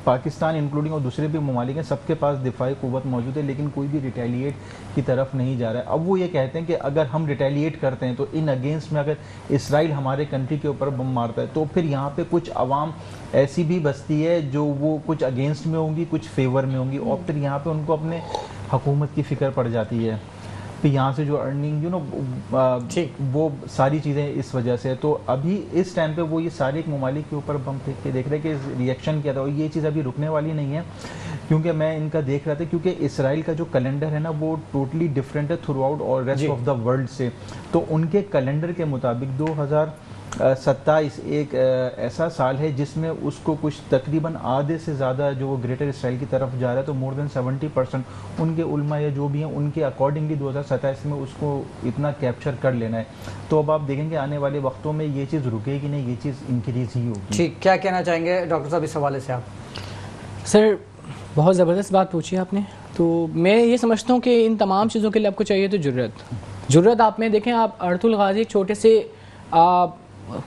پاکستان انکلوڈنگ اور دوسرے بھی ممالک ہیں, سب کے پاس دفاعی قوت موجود ہے, لیکن کوئی بھی ریٹیلیٹ کی طرف نہیں جا رہا ہے. اب وہ یہ کہتے ہیں کہ اگر ہم ریٹیلیٹ کرتے ہیں تو ان اگینسٹ میں اگر اسرائیل ہمارے کنٹری کے اوپر بم مارتا ہے تو پھر یہاں پہ کچھ عوام ایسی بھی بستی ہے جو وہ کچھ اگینسٹ میں ہوں گی, کچھ فیور میں ہوں گی, اور پھر یہاں پہ ان کو اپنے حکومت کی فکر پڑ جاتی ہے. پھر یہاں سے جو ارننگ وہ ساری چیزیں اس وجہ سے. تو ابھی اس ٹائم پہ وہ یہ سارے ایک ممالک کے اوپر بم پھینک کے دیکھ رہے کہ ریئیکشن کیا تھا, اور یہ چیز ابھی رکنے والی نہیں ہے, کیونکہ میں ان کا دیکھ رہا تھا کیونکہ اسرائیل کا جو کیلنڈر ہے نا وہ ٹوٹلی ڈفرینٹ ہے تھرو آؤٹ اور ریسٹ آف دا ورلڈ سے. تو ان کے کیلنڈر کے مطابق 2027 ایک ایسا سال ہے جس میں اس کو کچھ تقریباً آدھے سے زیادہ جو گریٹر اسرائیل کی طرف جا رہا ہے, تو مور دین 70% ان کے علماء یا جو بھی ہیں ان کے اکارڈنگلی 2027 میں اس کو اتنا کیپچر کر لینا ہے. تو اب آپ دیکھیں گے آنے والے وقتوں میں یہ چیز رکے گی نہیں, یہ چیز انکریز ہی ہوگی. ٹھیک, کیا کہنا چاہیں گے ڈاکٹر صاحب اس حوالے سے آپ؟ سر بہت زبردست بات پوچھی آپ نے. تو میں یہ سمجھتا ہوں کہ ان تمام چیزوں کے لیے آپ کو چاہیے تو جرت آپ میں دیکھیں, آپ ارطغرل غازی ایک چھوٹے سے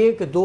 1, 2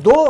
2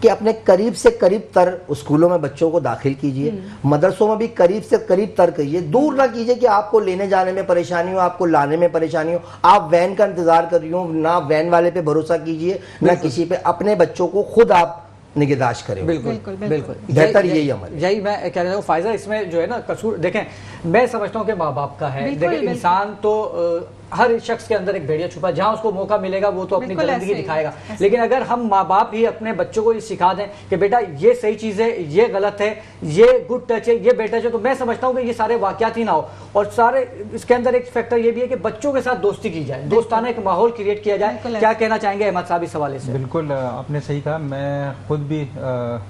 کہ اپنے قریب سے قریب تر اسکولوں میں بچوں کو داخل کیجئے, مدرسوں میں بھی قریب سے قریب تر کیجئے. دور نہ کیجئے کہ آپ کو لینے جانے میں پریشانی ہو, آپ کو لانے میں پریشانی ہو, آپ وین کا انتظار کر رہی ہوں. نہ وین والے پہ بھروسہ کیجئے نہ کسی پہ, اپنے بچوں کو خود آپ نگہداشت کریں. بالکل بالکل بہتر یہی عمل ہے. یہی میں کہہ رہا ہوں فائزہ, اس میں جو ہے نا قصور دیکھیں میں سمجھتا ہوں کہ ماں باپ کا ہے. دیکھیں انسان تو ہر شخص کے اندر ایک بھیڑیا چھپا ہے, جہاں اس کو موقع ملے گا وہ تو اپنی زندگی دکھائے گا. لیکن اگر ہم ماں باپ ہی اپنے بچوں کو یہ سکھا دیں کہ بیٹا یہ صحیح چیز ہے, یہ غلط ہے, یہ گڈ ٹچ ہے, یہ بیڈ ٹچ ہے, تو میں سمجھتا ہوں کہ یہ سارے واقعات ہی نہ ہو. اور سارے اس کے اندر ایک فیکٹر یہ بھی ہے کہ بچوں کے ساتھ دوستی کی جائے, دوستانہ ایک ماحول کریٹ کیا جائے. کیا کہنا چاہیں گے احمد صاحب اس حوالے سے؟ بالکل آپ نے صحیح کہا. میں خود بھی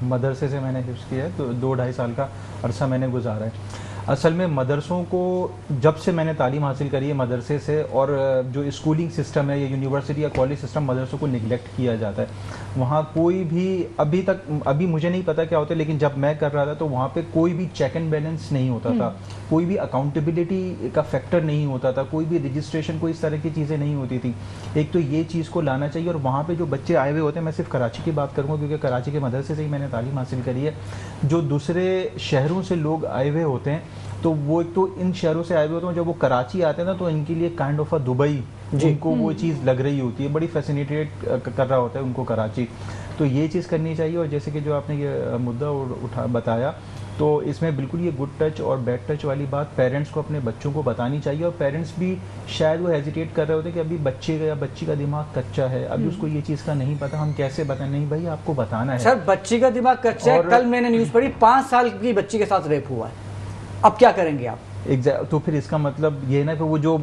مدرسے سے میں نے حفظ کیا ہے, تو 2-2.5 سال کا عرصہ میں نے گزارا ہے. اصل میں مدرسوں کو جب سے میں نے تعلیم حاصل کری ہے مدرسے سے, اور جو اسکولنگ سسٹم ہے یا یونیورسٹی یا کالج سسٹم, مدرسوں کو نگلیکٹ کیا جاتا ہے. وہاں کوئی بھی ابھی مجھے نہیں پتا کیا ہوتا ہے, لیکن جب میں کر رہا تھا تو وہاں پہ کوئی بھی چیک اینڈ بیلنس نہیں ہوتا تھا, کوئی بھی اکاؤنٹیبلٹی کا فیکٹر نہیں ہوتا تھا, کوئی بھی رجسٹریشن, کوئی اس طرح کی چیزیں نہیں ہوتی تھی. ایک تو یہ چیز کو لانا چاہیے. اور وہاں پہ جو بچے آئے ہوئے ہوتے ہیں, میں صرف کراچی کی بات کروں گا کیونکہ کراچی کے مدرسے سے ہی میں نے تعلیم حاصل کری ہے. جو دوسرے شہروں سے لوگ آئے ہوئے ہوتے ہیں تو وہ ایک تو ان شہروں سے آئے ہوئے ہوتے ہیں, جب وہ کراچی آتے ہیں نا تو ان کے لیے کائنڈ آف اے دبئی جن کو وہ چیز لگ رہی ہوتی ہے, بڑی فیسینیٹیٹ کر رہا ہوتا ہے ان کو کراچی. تو یہ چیز کرنی چاہیے. اور جیسے کہ جو آپ نے یہ مدعا بتایا, تو اس میں بالکل یہ گڈ ٹچ اور بیڈ ٹچ والی بات پیرنٹس کو اپنے بچوں کو بتانی چاہیے. اور پیرنٹس بھی شاید وہ ہیزیٹیٹ کر رہے ہوتے کہ ابھی بچے کا یا بچی کا دماغ کچا ہے, ابھی اس کو یہ چیز کا نہیں پتا, ہم کیسے بتائیں. نہیں بھائی آپ کو بتانا ہے. سر بچی کا دماغ کچا ہے, کل میں نے نیوز پڑھی 5 سال کی بچی کے ساتھ ریپ ہوا ہے. اب کیا کریں گے آپ؟ تو پھر اس کا مطلب یہ نا کہ وہ جو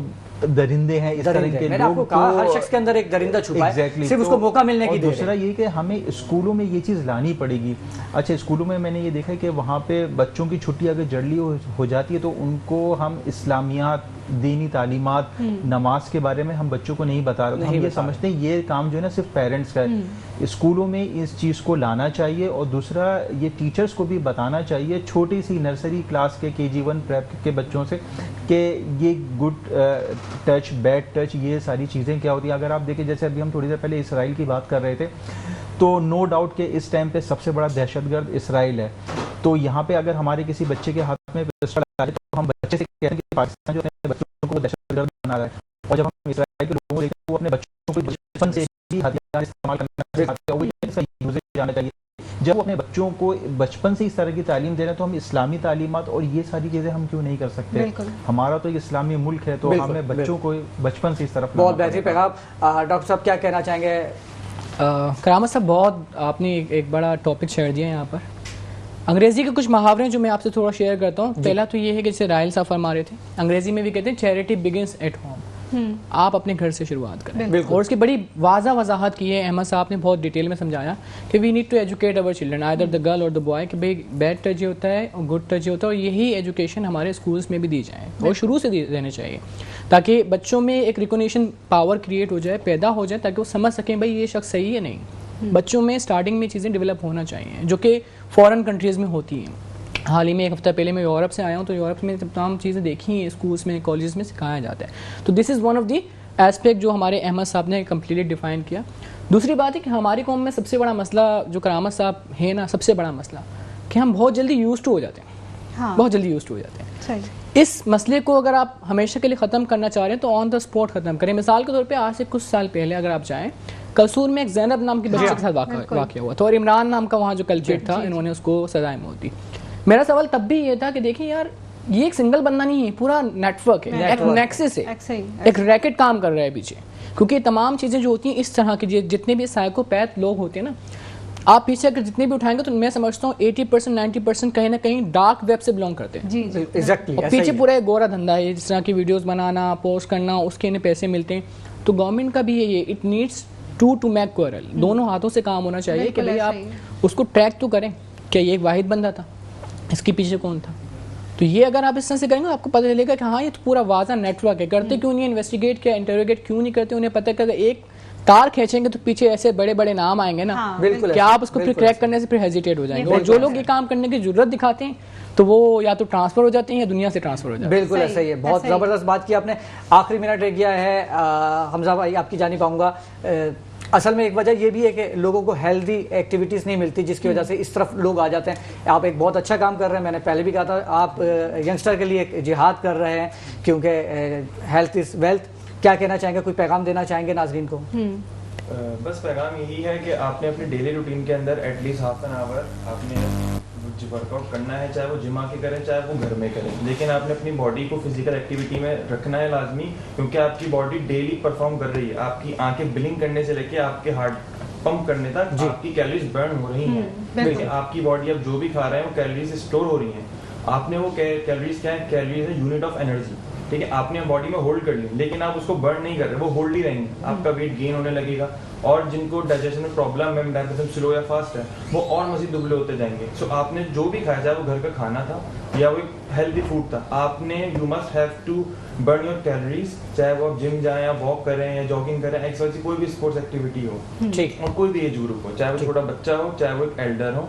درندے ہیں اس طرح کے میں نے آپ کو کہا ہر شخص کے اندر ایک درندہ چھپا ہے, صرف اس کو موقع ملنے کی. دوسرا یہ کہ ہمیں اسکولوں میں یہ چیز لانی پڑے گی. اچھا اسکولوں میں نے یہ دیکھا کہ وہاں پہ بچوں کی چھٹی اگر جڑلی ہو جاتی ہے تو ان کو ہم اسلامیات, دینی تعلیمات, نماز کے بارے میں ہم بچوں کو نہیں بتا رہے. ہم یہ سمجھتے ہیں یہ کام جو ہے نا صرف پیرنٹس کا ہے. اسکولوں میں اس چیز کو لانا چاہیے. اور دوسرا یہ ٹیچرز کو بھی بتانا چاہیے چھوٹی سی نرسری کلاس کے KG1 پریپ کے بچوں سے کہ یہ گڈ ٹچ, بیڈ ٹچ, یہ ساری چیزیں کیا ہوتی ہیں. اگر آپ دیکھیں جیسے ابھی ہم تھوڑی دیر پہلے اسرائیل کی بات کر رہے تھے, تو نو ڈاؤٹ کہ اس ٹائم پہ سب سے بڑا دہشت گرد اسرائیل ہے. تو یہاں پہ اگر ہمارے کسی بچے کے ہاتھ میں پسٹل آ جائے تو ہم بچے سے کہتے ہیں کہ پاکستان جو اپنے بچوں کو دہشت گرد بنا رہا ہے. اور جب ہم اسرائیل کے لوگوں کو دیکھتے ہیں وہ اپنے بچوں کو بچپن سے ہی ہتھیار استعمال کرنا سکھاتے ہیں, وہ اس کا یوزیج جانا چاہیے. جب وہ اپنے بچوں کو بچپن سے اس طرح کی تعلیم دے رہے ہیں تو ہم اسلامی تعلیمات اور یہ ساری چیزیں ہم کیوں نہیں کر سکتے؟ ہمارا تو ایک اسلامی ملک ہے, تو ہمیں بچوں کو بچپن سے اس طرف. بہت بہترین پیغام. ڈاکٹر صاحب کیا کہنا چاہیں گے؟ کرامت صاحب بہت آپ نے ایک بڑا ٹاپک چھیڑ دیا یہاں پر. انگریزی کے کچھ محاورے ہیں جو میں آپ سے تھوڑا شیئر کرتا ہوں. پہلا تو یہ ہے کہ جیسے رائل صاحب فرما رہے تھے, انگریزی میں بھی کہتے ہیں چیریٹی بگنس ایٹ ہوم. آپ اپنے گھر سے شروعات کریں. اور اس کی بڑی واضح وضاحت کی ہے احمد صاحب نے, بہت ڈیٹیل میں سمجھایا کہ we need to educate our children, either the girl or the boy, کہ بھائی بیڈ ٹچ یہ ہوتا ہے اور گڈ ٹچ یہ ہوتا ہے. اور یہی ایجوکیشن ہمارے اسکولس میں بھی دی جائے اور شروع سے دینے چاہیے, تاکہ بچوں میں ایک ریکگنیشن پاور کریٹ ہو جائے, پیدا ہو جائے, تاکہ وہ سمجھ سکیں بھائی یہ شخص صحیح ہے نہیں. بچوں میں اسٹارٹنگ میں چیزیں ڈیولپ ہونا چاہیے جو کہ فورن کنٹریز میں ہوتی ہیں. حال ہی میں 1 ہفتہ پہلے میں یورپ سے آیا ہوں, تو یورپ میں تمام چیزیں دیکھی ہیں, اسکولس میں کالجز میں سکھایا جاتا ہے. تو this is one of the aspect جو ہمارے احمد صاحب نے کمپلیٹلی ڈیفائن کیا. دوسری بات ہے کہ ہماری قوم میں سب سے بڑا مسئلہ جو کرامت صاحب ہے نا, سب سے بڑا مسئلہ کہ ہم بہت جلدی یوز ٹو ہو جاتے ہیں, بہت جلدی یوز ٹو ہو جاتے ہیں. اس مسئلے کو اگر آپ ہمیشہ کے لیے ختم کرنا چاہ رہے ہیں تو آن دا اسپاٹ ختم کریں. مثال کے طور پہ آج سے کچھ سال پہلے اگر آپ جائیں, قصور میں ایک زینب نام کی بچی کے ساتھ واقعہ ہوا تھا, اور عمران نام کا وہاں جو کلچر تھا, انہوں نے اس کو سزائیں موت دی. میرا سوال تب بھی یہ تھا کہ دیکھیں یار, یہ ایک سنگل بندہ نہیں ہے, پورا نیٹ ورک ہے, ایک نیکسس ہے, ایک ریکٹ کام کر رہا ہے پیچھے. کیونکہ تمام چیزیں جو ہوتی ہیں اس طرح کی, جتنے بھی سائیکوپیتھ لوگ ہوتے ہیں نا, آپ پیچھے اگر جتنے بھی اٹھائیں گے تو میں سمجھتا ہوں 80% 90% کہیں نہ کہیں ڈارک ویب سے بلانگ کرتے ہیں. اور پیچھے پورا ایک گورا دھندا ہے, جس طرح کی ویڈیوز بنانا, پوسٹ کرنا, اس کے انہیں پیسے ملتے ہیں. تو گورنمنٹ کا بھی یہ اٹ نیڈس ٹو میک کوئرل, دونوں ہاتھوں سے کام ہونا چاہیے کہ بھائی آپ اس کو ٹریک تو کریں کہ یہ ایک واحد بندہ تھا, اس کے پیچھے کون تھا. تو یہ اگر آپ اس طرح سے کریں گے آپ کو پتہ چلے گا کہ ہاں یہ تو پورا واضح نیٹ ورک ہے. کرتے کیوں نہیں انویسٹیگیٹ کیا, انٹروگیٹ کیوں نہیں کرتے؟ انہیں پتہ کہ اگر ایک تار کھینچیں گے تو پیچھے ایسے بڑے بڑے نام آئیں گے نا, کہ آپ اس کو پھر کریک کرنے سے پھر ہیزیٹیٹ ہو جائیں گے. اور جو لوگ یہ کام کرنے کی ضرورت دکھاتے ہیں تو وہ یا تو ٹرانسفر ہو جاتے ہیں یا دنیا سے ٹرانسفر ہو جاتے ہیں. بالکل ایسا ہی ہے. بہت زبردست بات کی آپ نے. آخری منٹ رہ گیا ہے, حمزہ بھائی آپ کی جانب آؤں گا. اصل میں ایک وجہ یہ بھی ہے کہ لوگوں کو ہیلدی ایکٹیویٹیز نہیں ملتی جس کی وجہ سے اس طرف لوگ آ جاتے ہیں. آپ ایک بہت اچھا کام کر رہے ہیں, میں نے پہلے بھی کہا تھا, آپ ینگسٹر کے لیے ایک جہاد کر رہے ہیں کیونکہ ہیلتھ از ویلتھ. کیا کہنا چاہیں گے, کوئی پیغام دینا چاہیں گے ناظرین کو؟ بس پیغام یہی ہے کہ آپ نے اپنی ڈیلی روٹین کے اندر at least half an hour آپ نے ورک آؤٹ کرنا ہے, چاہے وہ جم آ کے کریں چاہے وہ گھر میں کریں, لیکن آپ نے اپنی باڈی کو فزیکل ایکٹیویٹی میں رکھنا ہے لازمی, کیونکہ آپ کی باڈی ڈیلی پرفارم کر رہی ہے. آپ کی آنکھیں بلنک کرنے سے لے کے آپ کے ہارٹ پمپ کرنے تک آپ کی کیلریز برن ہو رہی ہیں, لیکن آپ کی باڈی اب جو بھی کھا رہے ہیں وہ کیلریز اسٹور ہو رہی ہیں. آپ نے وہ کیلریز کیا ہے, کیلریز ہے یونٹ آف انرجی, ٹھیک ہے, آپ نے باڈی میں ہولڈ کر لی, لیکن آپ اس کو برن نہیں کر رہے, وہ ہولڈ ہی رہیں گے, آپ کا ویٹ گین ہونے لگے گا, اور جن کو ڈائجیشن میں پرابلم ہے, میٹابولزم سلو یا فاسٹ ہے, وہ اور مزید دبلے ہوتے جائیں گے. سو آپ نے جو بھی کھایا, چاہے وہ گھر کا کھانا تھا یا وہ ہیلدی فوڈ تھا, آپ نے you must have to burn your calories, چاہے وہ آپ جم جائیں یا واک کریں یا جاگنگ کریں, ایکسرسائز کوئی بھی اسپورٹس ایکٹیویٹی ہو, ٹھیک, اور کوئی بھی ایج گروپ ہو, چاہے وہ چھوٹا بچہ ہو چاہے وہ ایک ایلڈر ہو,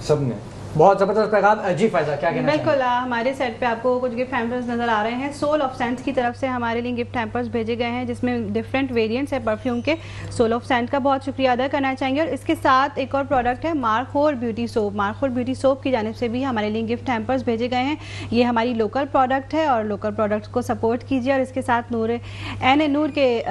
سب نے. بہت زبردست پیغام. جی فائزہ کیا کہنا چاہیں گے؟ بالکل, ہمارے سیٹ پہ آپ کو کچھ گفٹ ہیمپرز نظر آ رہے ہیں. سول آف سینٹ کی طرف سے ہمارے لیے گفٹ ہیمپرز بھیجے گئے ہیں جس میں ڈفرینٹ ویریئنٹس ہیں پرفیوم کے. سول آف سینٹ کا بہت شکریہ ادا کرنا چاہیں گے. اور اس کے ساتھ ایک اور پروڈکٹ ہے Markhor beauty soap. Markhor beauty soap کی جانب سے بھی ہمارے لیے گفٹ ہیمپرز بھیجے گئے ہیں. یہ ہماری لوکل پروڈکٹ ہے اور لوکل پروڈکٹس کو سپورٹ کیجیے. اور اس کے ساتھ نور کے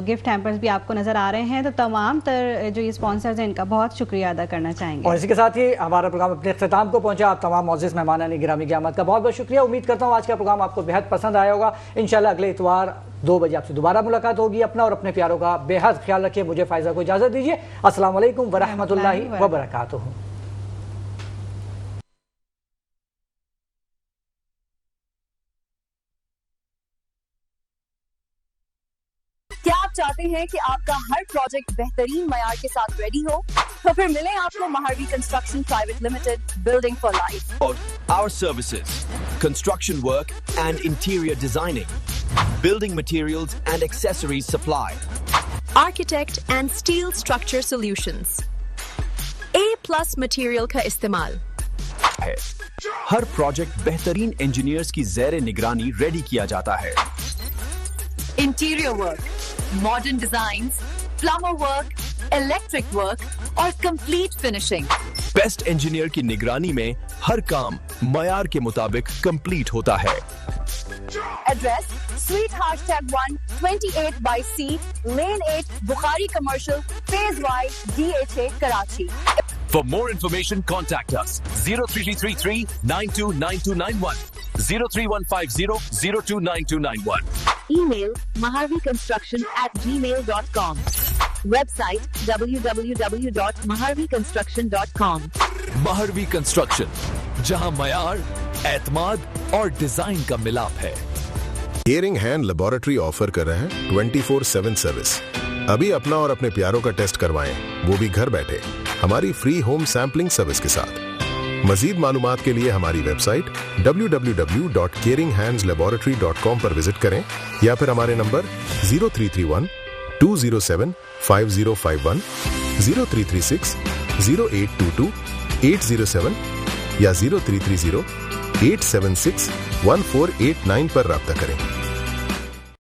گفٹ ہیمپرز بھی آپ کو نظر آ رہے ہیں. تو تمام تر جو یہ اسپانسرز ہیں ان کا بہت شکریہ ادا کرنا چاہیں گے. اور اسی کے ساتھ ہی ہمارا پروگرام اپنے اختتام کو پہنچا. آپ تمام معزز مہمانان گرامی کی آمد کا بہت بہت شکریہ. امید کرتا ہوں آج کا پروگرام آپ کو بے حد پسند آیا ہوگا. انشاءاللہ اگلے اتوار 2 بجے آپ سے دوبارہ ملاقات ہوگی. اپنا اور اپنے پیاروں کا بے حد خیال رکھیے. مجھے فائزہ کو اجازت دیجیے. السلام علیکم ورحمۃ اللہ وبرکاتہ. کیا آپ چاہتے ہیں کہ آپ کا ہر پروجیکٹ بہترین معیار کے ساتھ ریڈی ہو؟ تو پھر ملیں آپ کو Maharvi construction private limited, building for life. Our services, construction work and interior designing, building materials and accessories supply, Architect and steel structure solutions. A+ material کا استعمال. ہے. ہر پروجیکٹ بہترین انجینئرز کی زیر نگرانی ریڈی کیا جاتا ہے. Interior work, modern designs, plumber work, electric work اور کمپلیٹ فنیشنگ. بیسٹ انجینئر کی نگرانی میں ہر کام معیار کے مطابق کمپلیٹ ہوتا ہے. Address sweet heart tab 1 28/C lane 8 Bukhari commercial phase Y DHA Karachi. For more information, contact us 03333 929291 03150 029291. Email maharviconstruction@gmail.com. Website www.maharviconstruction.com. Mehrvi construction, جہاں معیار, اعتماد اور ڈیزائن کا ملاپ ہے. کیئرنگ ہینڈ لیبارٹری آفر کر رہے ہیں 24/7 سروس. ابھی اپنا اور اپنے پیاروں کا ٹیسٹ کروائیں, وہ بھی گھر بیٹھے, ہماری فری ہوم سیمپلنگ سروس کے ساتھ. مزید معلومات کے لیے ہماری ویب سائٹ www.caringhandslaboratory.com پر وزٹ کریں یا پھر ہمارے نمبر 0331 207 5051 0336 0822 807 یا 0330 876 1489 پر رابطہ کریں.